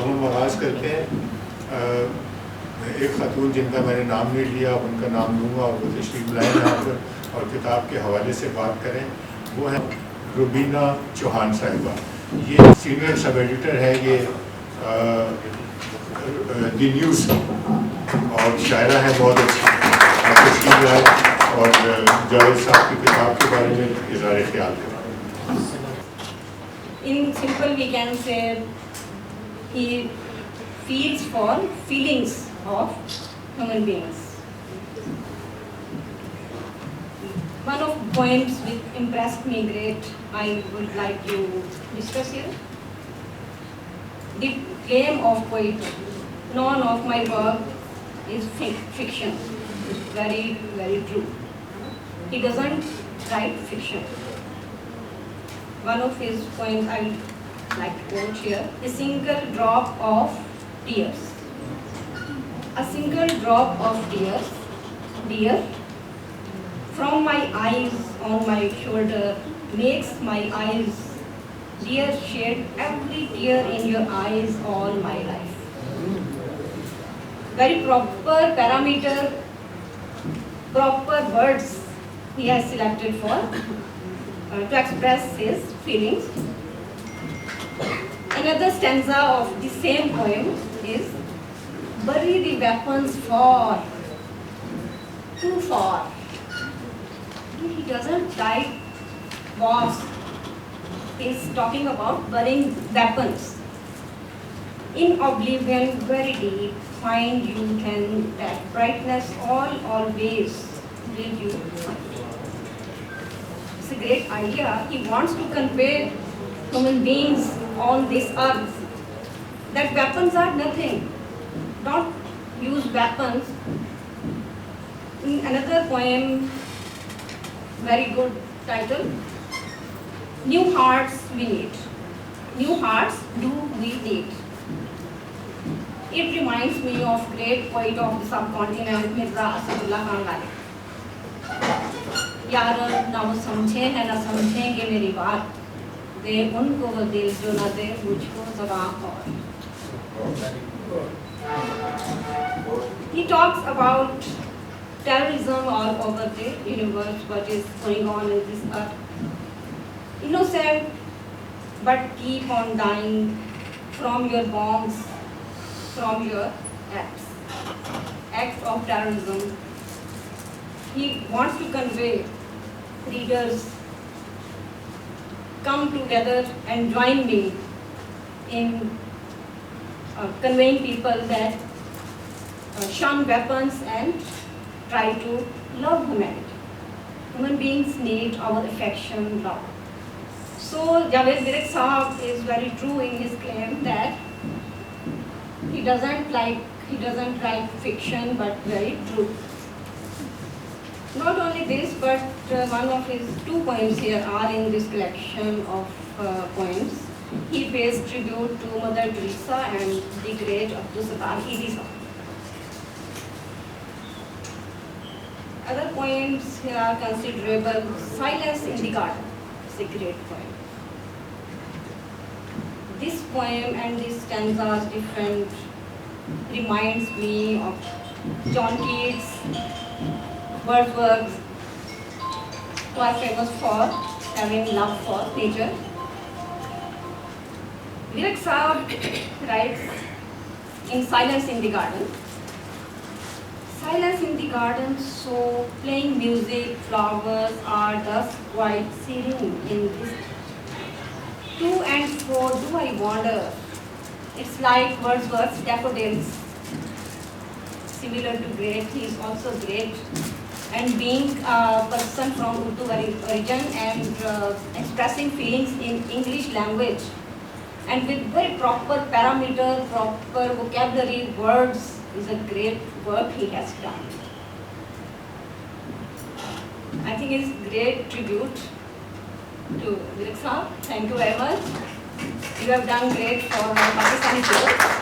हम आगाज़ करते हैं। एक ख़ातून जिनका मैंने नाम नहीं लिया, उनका नाम लूँगा और वो तशरीफ़ लाएँ यहाँ पर और किताब के हवाले से बात करें। वो हैं रुबीना चौहान साहिबा। ये सीनियर सब एडिटर है ये दी न्यूज़ और शायरा है बहुत अच्छी। आप तशरीफ़ लाएँ और जावेद साहब की किताब के बारे में इज़हार ख्याल करें। In simple, we can say he feels for feelings of human beings. One of the poems which impressed me great, I would like to discuss here. The claim of poet, none of my work is fiction. It's very, very true. He doesn't write fiction. One of his poems I would like to quote here: a single drop of tears. A single drop of tears, dear, from my eyes on my shoulder makes my eyes, dear, shed every tear in your eyes all my life. Very proper parameter, proper words he has selected for to express his feelings. Another stanza of the same poem is: bury the weapons far, too far. He doesn't like wars. He's talking about burying weapons. In oblivion, very deep, find you can that brightness always will you find. It's a great idea. He wants to convey human beings on this earth that weapons are nothing. Don't use weapons. In another poem, very good title, New Hearts We Need. New hearts do we need. It reminds me of great poet of the subcontinent, Mirza Asadullah Khan Ghalib. यार ना वो समझे हैं ना समझेंगे मेरी बात, दे उनको वो दिल जो ना दे मुझको ज़बान और. He talks about terrorism all over the universe, what is going on in this earth. Innocent, but keep on dying from your bombs, from your acts of terrorism. He wants to convey readers, come together and join me in conveying people that shun weapons and try to love humanity. Human beings need our affection, love. So Javed Virak Sahab is very true in his claim that he doesn't write fiction, but very true. Not only this, but one of his two poems here are in this collection of poems. He pays tribute to Mother Teresa and the great Abdul Sattar Idrisa. Other poems here are considerable. Silence in the Garden is a great poem. This poem and this stanza is different. Reminds me of John Keats, Wordsworth, who are famous for having love for nature. Virak Sahab writes in Silence in the Garden. Silence in the garden, so playing music, flowers are thus quite serene in this. To and fro do I wander. It's like Wordsworth's daffodils. Similar to great, he is also great. And being a person from Urdu origin and expressing feelings in English language and with very proper parameter, proper vocabulary, words, is a great work he has done. I think it's great tribute to Virak Sahab. Thank you very much. You have done great for Pakistani people.